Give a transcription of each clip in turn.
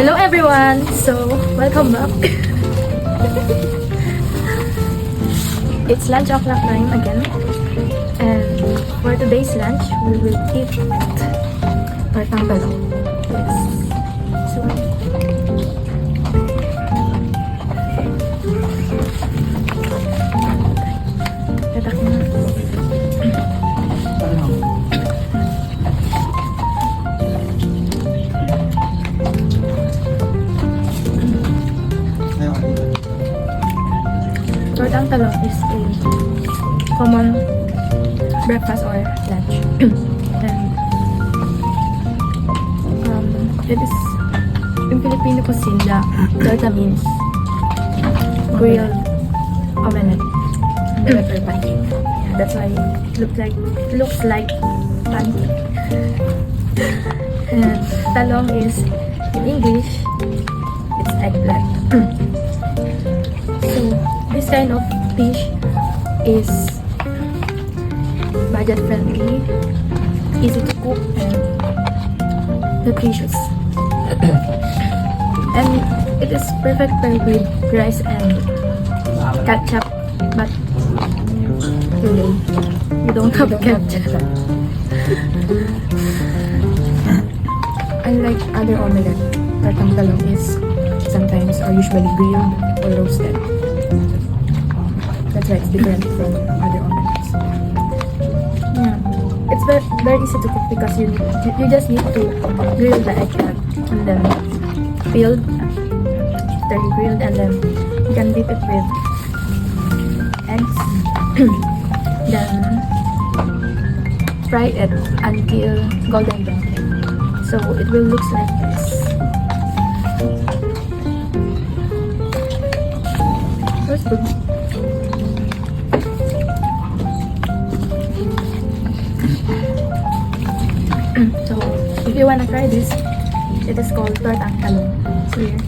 Hello everyone! So, welcome back. It's lunch o'clock time again. And for today's lunch, we will eat tortang talong. Yes. So, tatak na. Tortang talong is a common breakfast or lunch. And it is in Filipino cuisine, torta means grilled omelette pepper pancake. Yeah, that's why it looks like pancake. And talong is in English, it's eggplant. So this kind of dish is budget friendly, easy to cook, and nutritious. And it is perfect paired with rice and ketchup, but today you don't have ketchup. Unlike other omelette, tortang talong is sometimes or usually grilled or roasted. That's why it's different from other omelettes. Yeah, it's very easy to cook because you just need to grill the eggplant and then peeled, after you grilled, and then you can dip it with eggs. Then fry it until golden brown. So it will look like this. First good. So, if you wanna try this, it is called tortang talong. So here,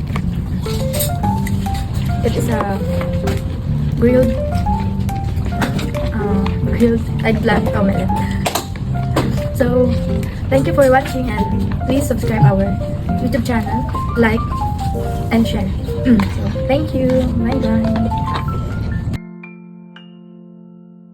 it is a grilled eggplant omelette. So, thank you for watching and please subscribe our YouTube channel, like, and share. So, thank you. Bye bye.